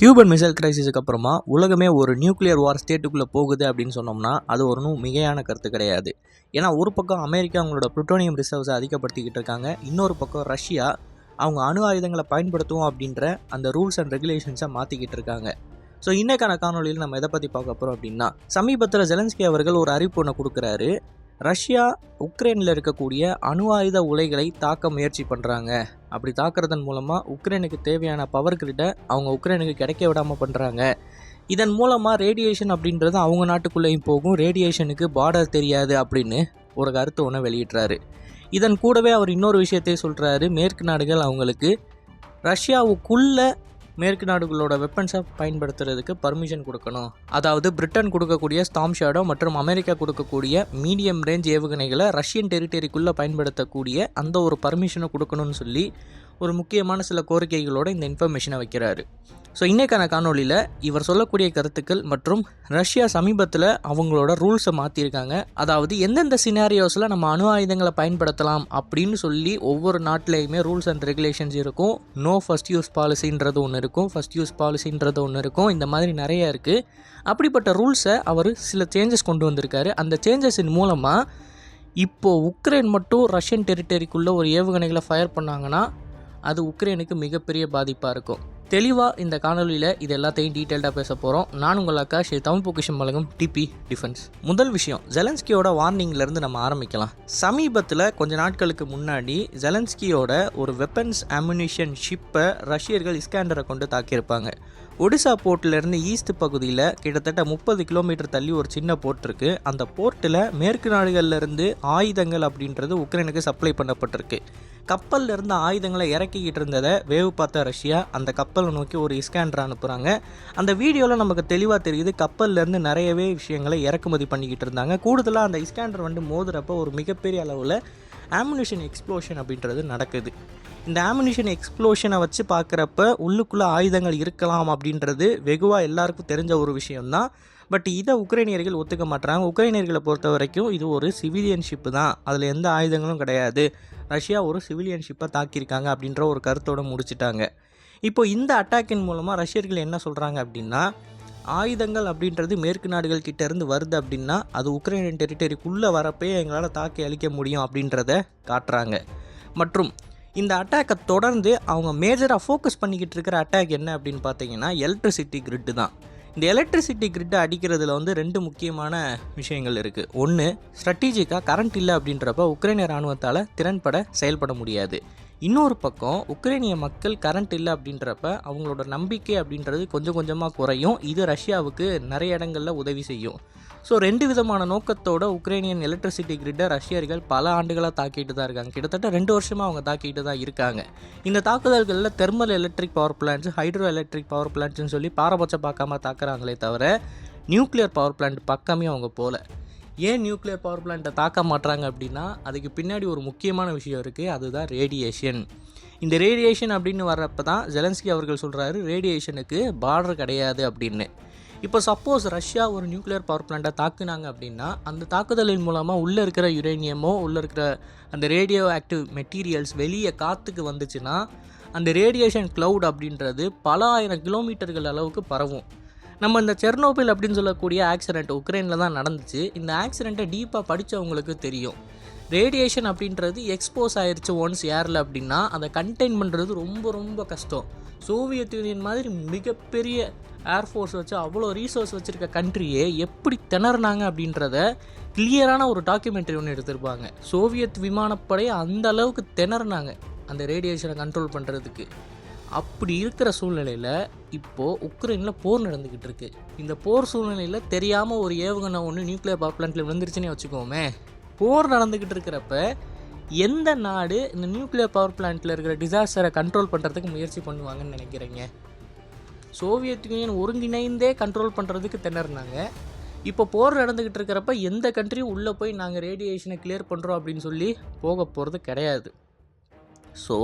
Cuban missile கிரைசிஸுக்கு அப்புறமா உலகமே ஒரு நியூக்ளியர் வார் ஸ்டேட்டுக்குள்ளே போகுது அப்படின்னு சொன்னோம்னா அது ஒன்றும் மிகையான கருத்து கிடையாது. ஏன்னா ஒரு பக்கம் அமெரிக்கா அவங்களோட புளுட்டோனியம் ரிசர்வ்ஸை அதிகப்படுத்திக்கிட்டு இருக்காங்க, இன்னொரு பக்கம் ரஷ்யா அவங்க அணு ஆயுதங்களை பயன்படுத்துவோம் அப்படின்ற அந்த ரூல்ஸ் அண்ட் ரெகுலேஷன்ஸை மாற்றிக்கிட்டு இருக்காங்க. ஸோ இன்னைக்கான காணொலியில் நம்ம எதை பற்றி பார்க்க போகிறோம் அப்படின்னா, சமீபத்தில் ஜெலன்ஸ்கி அவர்கள் ஒரு அறிவிப்பு ஒன்று கொடுக்குறாரு. ரஷ்யா உக்ரைனில் இருக்கக்கூடிய அணு ஆயுத உலைகளை தாக்க முயற்சி பண்ணுறாங்க. அப்படி தாக்குறதன் மூலமாக உக்ரைனுக்கு தேவையான பவர் கிரிட்டை அவங்க உக்ரைனுக்கு கிடைக்க விடாமல் பண்ணுறாங்க. இதன் மூலமாக ரேடியேஷன் அப்படின்றது அவங்க நாட்டுக்குள்ளேயும் போகும், ரேடியேஷனுக்கு பார்டர் தெரியாது அப்படின்னு ஒரு கருத்து ஒன்று வெளியிட்றாரு. இதன் கூடவே அவர் இன்னொரு விஷயத்தையும் சொல்கிறாரு. மேற்கு நாடுகள் அவங்களுக்கு ரஷ்யாவுக்குள்ளே மேற்கு நாடுகளோட வெப்பன்ஸை பயன்படுத்துறதுக்கு பர்மிஷன் கொடுக்கணும். அதாவது பிரிட்டன் கொடுக்கக்கூடிய ஸ்டார்ம் ஷேடோ மற்றும் அமெரிக்கா கொடுக்கக்கூடிய மீடியம் ரேஞ்ச் ஏவுகணைகளை ரஷ்யன் டெரிட்டரிக்குள்ளே பயன்படுத்தக்கூடிய அந்த ஒரு பர்மிஷனை கொடுக்கணும்னு சொல்லி ஒரு முக்கியமான சில கோரிக்கைகளோட இந்த இன்ஃபர்மேஷனை வைக்கிறாரு. ஸோ இன்றைக்கான காணொலியில் இவர் சொல்லக்கூடிய கருத்துக்கள் மற்றும் ரஷ்யா சமீபத்தில் அவங்களோட ரூல்ஸை மாற்றிருக்காங்க. அதாவது எந்தெந்த சினாரியோஸில் நம்ம அணு ஆயுதங்களை பயன்படுத்தலாம் அப்படின்னு சொல்லி ஒவ்வொரு நாட்டிலையுமே ரூல்ஸ் அண்ட் ரெகுலேஷன்ஸ் இருக்கும். நோ ஃபர்ஸ்ட் யூஸ் பாலிசின்றது ஒன்று இருக்கும், ஃபர்ஸ்ட் யூஸ் பாலிசின்றது ஒன்று இருக்கும். இந்த மாதிரி நிறைய இருக்குது. அப்படிப்பட்ட ரூல்ஸை அவர் சில சேஞ்சஸ் கொண்டு வந்திருக்காரு. அந்த சேஞ்சஸின் மூலமாக இப்போது உக்ரைன் மட்டும் ரஷ்யன் டெரிட்டரிக்குள்ளே ஒரு ஏவுகணைகளை ஃபயர் பண்ணாங்கன்னா அது உக்ரைனுக்கு மிகப்பெரிய பாதிப்பாக இருக்கும். தெளிவாக இந்த காணொலியில் இது எல்லாத்தையும் டீட்டெயில்டாக பேச போகிறோம். நான் உங்கள் ஆகாஷ், தமிழ் பொக்கிஷம் வழங்கும் டிபி டிஃபென்ஸ். முதல் விஷயம், ஜெலன்ஸ்கியோட வார்னிங்லேருந்து நம்ம ஆரம்பிக்கலாம். சமீபத்தில் கொஞ்ச நாட்களுக்கு முன்னாடி ஜெலன்ஸ்கியோட ஒரு வெப்பன்ஸ் அம்யூனிஷன் ஷிப்பை ரஷ்யர்கள் இஸ்காண்டரை கொண்டு தாக்கியிருப்பாங்க. ஒடிசா போர்ட்டிலேருந்து ஈஸ்ட் பகுதியில் கிட்டத்தட்ட 30 கிலோமீட்டர் தள்ளி ஒரு சின்ன போர்ட் இருக்குது. அந்த போர்ட்டில் மேற்கு நாடுகள்லேருந்து ஆயுதங்கள் அப்படின்றது உக்ரைனுக்கு சப்ளை பண்ணப்பட்டிருக்கு. கப்பலில் இருந்த ஆயுதங்களை இறக்கிக்கிட்டு இருந்ததை வேவு பார்த்த ரஷ்யா அந்த கப்பலை நோக்கி ஒரு இஸ்காண்டர் அனுப்புகிறாங்க. அந்த வீடியோவில் நமக்கு தெளிவாக தெரியுது, கப்பல்லேருந்து நிறையவே விஷயங்களை இறக்குமதி பண்ணிக்கிட்டு இருந்தாங்க. கூடுதலாக அந்த இஸ்காண்டர் மோதுறப்போ ஒரு மிகப்பெரிய அளவில் ஆம்யூனிஷன் எக்ஸ்ப்ளோஷன் அப்படின்றது நடக்குது. இந்த ஆம்யூனிஷன் எக்ஸ்ப்ளோஷனை வச்சு பார்க்குறப்ப உள்ளுக்குள்ளே ஆயுதங்கள் இருக்கலாம் அப்படின்றது வெகுவாக எல்லாருக்கும் தெரிஞ்ச ஒரு விஷயம்தான். பட் இதை உக்ரைனியர்கள் ஒத்துக்க மாட்டாங்க. உக்ரைனியர்களை பொறுத்த வரைக்கும் இது ஒரு சிவிலியன் ஷிப்பு தான், அதில் எந்த ஆயுதங்களும் கிடையாது, ரஷ்யா ஒரு சிவிலியன் ஷிப்பை தாக்கியிருக்காங்க அப்படின்ற ஒரு கருத்தோடு முடிச்சிட்டாங்க. இப்போ இந்த அட்டாக்கின் மூலமாக ரஷ்யர்கள் என்ன சொல்கிறாங்க அப்படின்னா, ஆயுதங்கள் அப்படின்றது மேற்கு நாடுகள் கிட்டேருந்து வருது அப்படின்னா அது உக்ரைனியன் டெரிட்டரிக்குள்ளே வரப்பே எங்களால் தாக்கி அழிக்க முடியும் அப்படின்றத காட்டுறாங்க. மற்றும் இந்த அட்டாக்கை தொடர்ந்து அவங்க மேஜராக ஃபோக்கஸ் பண்ணிக்கிட்டு இருக்கிற அட்டாக் என்ன அப்படின்னு பார்த்தீங்கன்னா எலக்ட்ரிசிட்டி கிரிட்டு தான். இந்த எலக்ட்ரிசிட்டி கிரிட்டை அடிக்கிறதுல 2 முக்கியமான விஷயங்கள் இருக்குது. ஒன்று, ஸ்ட்ராட்டஜிக்காக கரண்ட் இல்லை அப்படின்றப்ப உக்ரைனிய இராணுவத்தால் திறன்பட செயல்பட முடியாது. இன்னொரு பக்கம் உக்ரைனிய மக்கள் கரண்ட் இல்லை அப்படின்றப்ப அவங்களோட நம்பிக்கை அப்படின்றது கொஞ்சம் கொஞ்சமாக குறையும். இது ரஷ்யாவுக்கு நிறைய இடங்களில் உதவி செய்யும். ஸோ 2 விதமான நோக்கத்தோட உக்ரைனியன் எலக்ட்ரிசிட்டி கிரிட்டை ரஷ்யர்கள் பல ஆண்டுகளாக தாக்கிட்டு தான் இருக்காங்க. கிட்டத்தட்ட 2 வருஷமாக அவங்க தாக்கிட்டு தான் இருக்காங்க. இந்த தாக்குதல்களில் thermal electric power plants, hydro electric power பிளான்ட்ஸ்னு சொல்லி பாரபட்சம் பார்க்காம தாக்குறாங்களே தவிர நியூக்ளியர் பவர் பிளான்ட் பக்கமே அவங்க போகல. ஏன் நியூக்ளியர் பவர் பிளான்ட்டை தாக்க மாட்டுறாங்க அப்படின்னா அதுக்கு பின்னாடி ஒரு முக்கியமான விஷயம் இருக்குது, அதுதான் ரேடியேஷன். இந்த ரேடியேஷன் அப்படின்னு வர்றப்ப தான் ஜெலன்ஸ்கி அவர்கள் சொல்கிறாரு ரேடியேஷனுக்கு பார்டர் கிடையாது அப்படின்னு. இப்போ சப்போஸ் ரஷ்யா ஒரு நியூக்ளியர் பவர் பிளான்ட்டை தாக்குனாங்க அப்படின்னா அந்த தாக்குதலின் மூலமாக உள்ளே இருக்கிற யுரேனியமோ உள்ளே இருக்கிற அந்த ரேடியோ ஆக்டிவ் மெட்டீரியல்ஸ் வெளியே காற்றுக்கு வந்துச்சுன்னா அந்த ரேடியேஷன் க்ளவுட் அப்படின்றது பல ஆயிரம் கிலோமீட்டர்கள் அளவுக்கு பரவும். நம்ம இந்த செர்னோபில் அப்படின்னு சொல்லக்கூடிய ஆக்சிடெண்ட் உக்ரைனில் தான் நடந்துச்சு. இந்த ஆக்சிடெண்ட்டை டீப்பாக படித்தவங்களுக்கு தெரியும். ரேடியேஷன் அப்படின்றது எக்ஸ்போஸ் ஆயிடுச்சு ஒன்ஸ் ஏரில் அப்படின்னா அதை கண்டெயின் பண்ணுறது ரொம்ப ரொம்ப கஷ்டம். சோவியத் யூனியன் மாதிரி மிகப்பெரிய ஏர்ஃபோர்ஸ் வச்சு அவ்வளோ ரீசோர்ஸ் வச்சுருக்க கண்ட்ரியே எப்படி திணறினாங்க அப்படின்றத கிளியரான ஒரு டாக்குமெண்ட்ரி ஒன்று எடுத்திருப்பாங்க. சோவியத் விமானப்படை அந்த அளவுக்கு திணறினாங்க அந்த ரேடியேஷனை கண்ட்ரோல் பண்ணுறதுக்கு. அப்படி இருக்கிற சூழ்நிலையில் இப்போது உக்ரைனில் போர் நடந்துக்கிட்டு இருக்கு. இந்த போர் சூழ்நிலையில் தெரியாமல் ஒரு ஏவுகணை ஒன்று நியூக்ளியர் பவர் பிளான்ட்டில் விழுந்துருச்சுன்னே வச்சுக்கோமே. போர் நடந்துக்கிட்டு இருக்கிறப்ப எந்த நாடு இந்த நியூக்ளியர் பவர் பிளான்ட்டில் இருக்கிற டிசாஸ்டரை கண்ட்ரோல் பண்ணுறதுக்கு முயற்சி பண்ணுவாங்கன்னு நினைக்கிறீங்க? சோவியத் யூனியன் ஒருங்கிணைந்தே கண்ட்ரோல் பண்ணுறதுக்கு திணறினாங்க. இப்போ போர் நடந்துக்கிட்டு இருக்கிறப்ப எந்த கண்ட்ரியும் உள்ளே போய் நாங்கள் ரேடியேஷனை கிளியர் பண்ணுறோம் அப்படின்னு சொல்லி போக போகிறது கிடையாது. ஸோ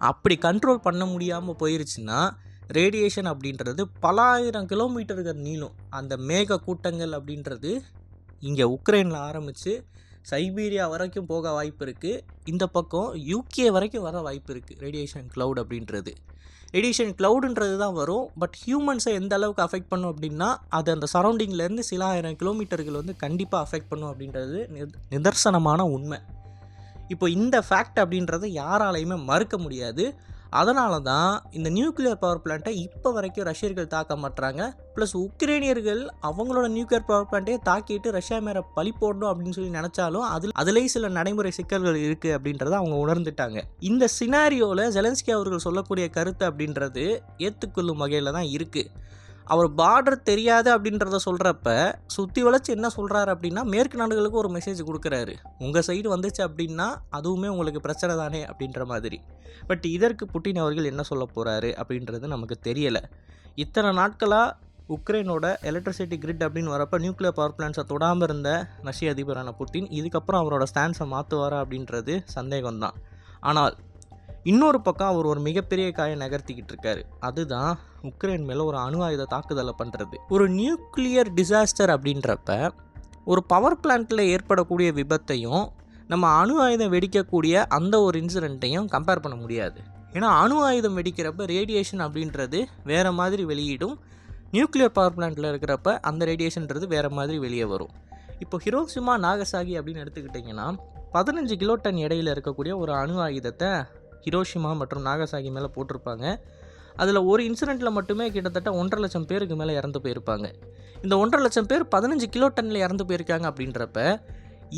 அப்படி கண்ட்ரோல் பண்ண முடியாமல் போயிருச்சுன்னா ரேடியேஷன் அப்படின்றது பல ஆயிரம் கிலோமீட்டர்கள் நீளும். அந்த மேக கூட்டங்கள் அப்படின்றது இங்கே உக்ரைனில் ஆரம்பித்து சைபீரியா வரைக்கும் போக வாய்ப்பு இருக்குது. இந்த பக்கம் யூகே வரைக்கும் வர வாய்ப்பு இருக்குது ரேடியேஷன் க்ளவுட் அப்படின்றது. ரேடியேஷன் க்ளவுடுன்றது தான் வரும். பட் ஹியூமன்ஸை எந்த அளவுக்கு அஃபெக்ட் பண்ணும் அப்படின்னா, அது அந்த சரௌண்டிங்லேருந்து சில ஆயிரம் கிலோமீட்டர்கள் வந்து கண்டிப்பாக அஃபெக்ட் பண்ணும் அப்படின்றது நிதர்சனமான உண்மை. இப்போ இந்த ஃபேக்ட் அப்படின்றத யாராலையுமே மறுக்க முடியாது. அதனால தான் இந்த நியூக்ளியர் பவர் பிளான்ட்டை இப்போ வரைக்கும் ரஷ்யர்கள் தாக்க மாட்டுறாங்க. ப்ளஸ் உக்ரைனியர்கள் அவங்களோட நியூக்ளியர் பவர் பிளான்ட்டையே தாக்கிட்டு ரஷ்யா மேலே பழி போடணும் அப்படின்னு சொல்லி நினச்சாலும் அதுலேயும் சில நடைமுறை சிக்கல்கள் இருக்குது அப்படின்றத அவங்க உணர்ந்துட்டாங்க. இந்த சினாரியோவில் ஜெலன்ஸ்கி அவர்கள் சொல்லக்கூடிய கருத்து அப்படின்றது ஏற்றுக்கொள்ளும் வகையில் தான் இருக்குது. அவர் பார்டர் தெரியாது அப்படின்றத சொல்கிறப்ப சுற்றி வளைச்சி என்ன சொல்கிறாரு அப்படின்னா, மேற்கு நாடுகளுக்கு ஒரு மெசேஜ் கொடுக்குறாரு, உங்கள் சைடு வந்துச்சு அப்படின்னா அதுவுமே உங்களுக்கு பிரச்சனை தானே அப்படின்ற மாதிரி. பட் இதற்கு புட்டின் அவர்கள் என்ன சொல்ல போகிறாரு அப்படின்றது நமக்கு தெரியலை. இத்தனை நாட்களாக உக்ரைனோட எலக்ட்ரிசிட்டி கிரிட் அப்படின்னு வரப்போ நியூக்ளியர் பவர் பிளான்ஸை தொடாமல் இருந்த ரஷ்ய அதிபரான புட்டின் இதுக்கப்புறம் அவரோட ஸ்டான்ஸை மாற்றுவாரா அப்படின்றது சந்தேகம்தான். ஆனால் இன்னொரு பக்கம் அவர் ஒரு மிகப்பெரிய காயை நகர்த்திக்கிட்டு இருக்காரு. அதுதான் உக்ரைன் மேலே ஒரு அணு ஆயுத தாக்குதலை பண்ணுறது. ஒரு நியூக்ளியர் டிசாஸ்டர் அப்படின்றப்ப ஒரு பவர் பிளான்ட்டில் ஏற்படக்கூடிய விபத்தையும் நம்ம அணு ஆயுதம் வெடிக்கக்கூடிய அந்த ஒரு இன்சிடெண்ட்டையும் கம்பேர் பண்ண முடியாது. ஏன்னா அணு ஆயுதம் வெடிக்கிறப்ப ரேடியேஷன் அப்படின்றது வேறு மாதிரி வெளியிடும். நியூக்ளியர் பவர் பிளான்ட்டில் இருக்கிறப்ப அந்த ரேடியேஷன்றது வேறு மாதிரி வெளியே வரும். இப்போ ஹிரோஷிமா நாகசாகி அப்படின்னு எடுத்துக்கிட்டிங்கன்னா 15 கிலோடன் எடையில் இருக்கக்கூடிய ஒரு அணு ஆயுதத்தை ஹிரோஷிமா மற்றும் நாகசாகி மேலே போட்டிருப்பாங்க. அதில் ஒரு இன்சிடெண்ட்டில் மட்டுமே கிட்டத்தட்ட 1.5 லட்சம் பேருக்கு மேலே இறந்து போயிருப்பாங்க. இந்த 1.5 லட்சம் பேர் 15 கிலோடனில் இறந்து போயிருக்காங்க அப்படின்றப்ப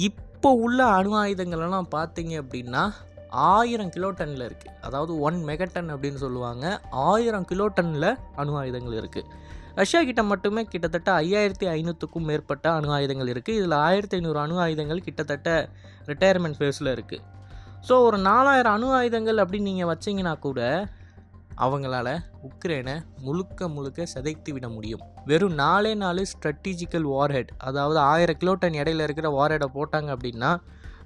இப்போ உள்ள அணு ஆயுதங்கள்லாம் பார்த்தீங்க அப்படின்னா 1000 கிலோடனில் இருக்குது. அதாவது 1 மெகடன் அப்படின்னு சொல்லுவாங்க. 1000 கிலோடனில் அணு ஆயுதங்கள் இருக்குது. ரஷ்யா கிட்ட மட்டுமே கிட்டத்தட்ட 5500க்கும் மேற்பட்ட அணு ஆயுதங்கள் இருக்குது. இதில் 1500 அணு ஆயுதங்கள் கிட்டத்தட்ட ரிட்டையர்மெண்ட் ஃபேஸில் இருக்குது. ஸோ ஒரு 4000 அணு ஆயுதங்கள் அப்படின்னு நீங்கள் வச்சிங்கன்னா கூட அவங்களால உக்ரைனை முழுக்க சிதைத்து விட முடியும். வெறும் 4 ஸ்ட்ராட்டஜிக்கல் வார்ஹெட், அதாவது 1000 கிலோடன் இடையில இருக்கிற வார்ஹெட்டை போட்டாங்க அப்படின்னா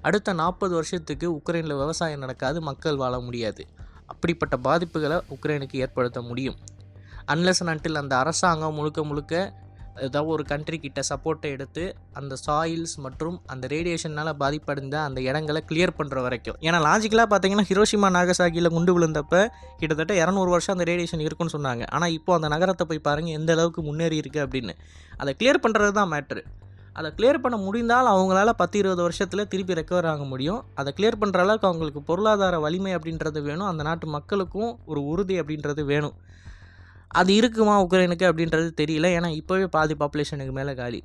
அடுத்த 40 வருஷத்துக்கு உக்ரைனில் விவசாயம் நடக்காது, மக்கள் வாழ முடியாது. அப்படிப்பட்ட பாதிப்புகளை உக்ரைனுக்கு ஏற்படுத்த முடியும். அன்லெஸ் அண்ட் அன்டில் அந்த அரசாங்கம் முழுக்க ஏதாவது ஒரு கண்ட்ரி கிட்ட சப்போர்ட்டை எடுத்து அந்த சாயில்ஸ் மற்றும் அந்த ரேடியேஷனால் பாதிப்படைந்த அந்த இடங்களை கிளியர் பண்ணுற வரைக்கும். ஏன்னா லாஜிக்கலாக பார்த்தீங்கன்னா ஹிரோஷிமா நாகசாகியில் குண்டு விழுந்தப்போ கிட்டத்தட்ட 200 வருஷம் அந்த ரேடியேஷன் இருக்குன்னு சொன்னாங்க. ஆனால் இப்போது அந்த நகரத்தை போய் பாருங்கள் எந்த அளவுக்கு முன்னேறி இருக்குது அப்படின்னு. அதை கிளியர் பண்ணுறது தான் மேட்ரு. அதை கிளியர் பண்ண முடிந்தால் அவங்களால 10-20 வருஷத்தில் திருப்பி ரெக்கவர் ஆக முடியும். அதை கிளியர் பண்ணுற அளவுக்கு அவங்களுக்கு பொருளாதார வலிமை அப்படின்றது வேணும். அந்த நாட்டு மக்களுக்கும் ஒரு உறுதி அப்படின்றது வேணும். அது இருக்குமா உக்ரைனுக்கு அப்படின்றது தெரியல. ஏன்னா இப்போவே பாதி பாப்புலேஷனுக்கு மேலே காலி.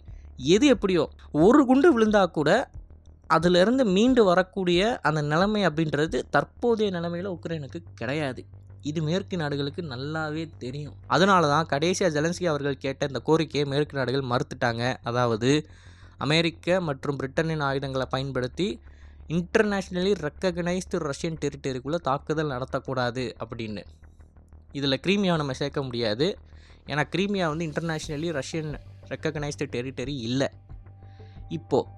எது எப்படியோ ஒரு குண்டு விழுந்தால் கூட அதிலிருந்து மீண்டு வரக்கூடிய அந்த நிலைமை அப்படின்றது தற்போதைய நிலைமையில் உக்ரைனுக்கு கிடையாது. இது மேற்கு நாடுகளுக்கு நல்லாவே தெரியும். அதனால தான் கடைசியாக ஜெலன்ஸ்கி அவர்கள் கேட்ட இந்த கோரிக்கையை மேற்கு நாடுகள் மறுத்துட்டாங்க. அதாவது அமெரிக்க மற்றும் பிரிட்டனின் ஆயுதங்களை பயன்படுத்தி இன்டர்நேஷ்னலி ரெக்கக்னைஸ்டு ரஷ்யன் டெரிட்டரிக்குள்ளே தாக்குதல் நடத்தக்கூடாது அப்படின்னு. இதில் கிரீமியாவை நம்ம சேர்க்க முடியாது. ஏன்னா கிரீமியா வந்து இன்டர்நேஷ்னலி ரஷ்யன் ரெக்கக்னைஸ்டு டெரிட்டரி இல்லை. இப்போது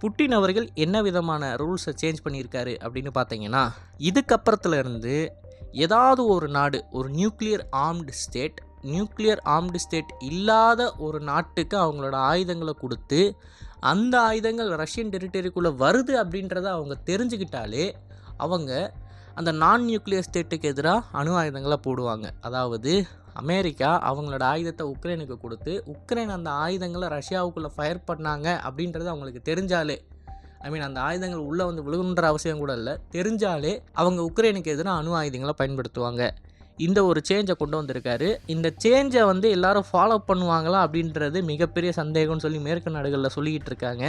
புட்டின் அவர்கள் என்ன விதமான ரூல்ஸை சேஞ்ச் பண்ணியிருக்காரு அப்படின்னு பார்த்தீங்கன்னா, இதுக்கப்புறத்துலேருந்து ஏதாவது ஒரு நாடு ஒரு நியூக்ளியர் ஆர்ம்டு ஸ்டேட் இல்லாத ஒரு நாட்டுக்கு அவங்களோட ஆயுதங்களை கொடுத்து அந்த ஆயுதங்கள் ரஷ்யன் டெரிட்டரிக்குள்ளே வருது அப்படின்றத அவங்க தெரிஞ்சுக்கிட்டாலே அவங்க அந்த நான் நியூக்ளியர் ஸ்டேட்டுக்கு எதிராக அணு ஆயுதங்களை போடுவாங்க. அதாவது அமெரிக்கா அவங்களோட ஆயுதத்தை உக்ரைனுக்கு கொடுத்து உக்ரைன் அந்த ஆயுதங்களை ரஷ்யாவுக்குள்ளே ஃபயர் பண்ணாங்க அப்படின்றது அவங்களுக்கு தெரிஞ்சாலே, அந்த ஆயுதங்கள் உள்ளே வந்து விழுகுன்ற அவசியம் கூட இல்லை, தெரிஞ்சாலே அவங்க உக்ரைனுக்கு எதிராக அணு ஆயுதங்களை பயன்படுத்துவாங்க. இந்த ஒரு சேஞ்சை கொண்டு வந்திருக்காரு. இந்த சேஞ்சை வந்து எல்லாரும் ஃபாலோ பண்ணுவாங்களா அப்படின்றது மிகப்பெரிய சந்தேகம்னு சொல்லி மேற்கு நாடுகளில் சொல்லிக்கிட்டு இருக்காங்க.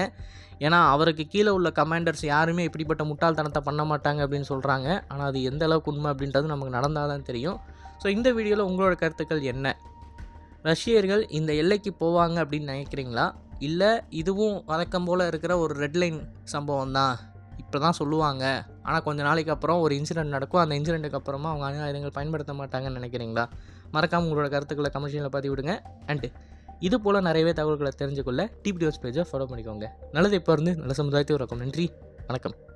ஏன்னா அவருக்கு கீழே உள்ள கமாண்டர்ஸ் யாருமே இப்படிப்பட்ட முட்டாள்தனத்தை பண்ண மாட்டாங்க அப்படின்னு சொல்கிறாங்க. ஆனால் அது எந்த அளவுக்கு உண்மை அப்படின்றது நமக்கு நடந்தால் தான் தெரியும். ஸோ இந்த வீடியோவில் உங்களோட கருத்துக்கள் என்ன? ரஷ்யர்கள் இந்த எல்லைக்கு போவாங்க அப்படின்னு நினைக்கிறீங்களா? இல்லை இதுவும் வழக்கம் போல் இருக்கிற ஒரு ரெட்லைன் சம்பவம் தான், இப்போ தான் சொல்லுவாங்க, ஆனால் கொஞ்சம் நாளைக்கு அப்புறம் ஒரு இன்சிடென்ட் நடக்கும், அந்த இன்சிடென்ட்டுக்கு அப்புறமா அவங்க அணு ஆயுதங்கள் பயன்படுத்த மாட்டாங்கன்னு நினைக்கிறீங்களா? மறக்காமல் உங்களோட கருத்துக்களை கமெண்ட்ஸில் பதிவு விடுங்க. அண்டு இது போல் நிறையவே தகவல்களை தெரிஞ்சுக்கொள்ள டிபி நியூஸ் பேஜை ஃபாலோ பண்ணிக்கோங்க. நல்லது இப்போ இருந்து நல்ல சமுதாயத்தை உருவாக்கும். நன்றி, வணக்கம்.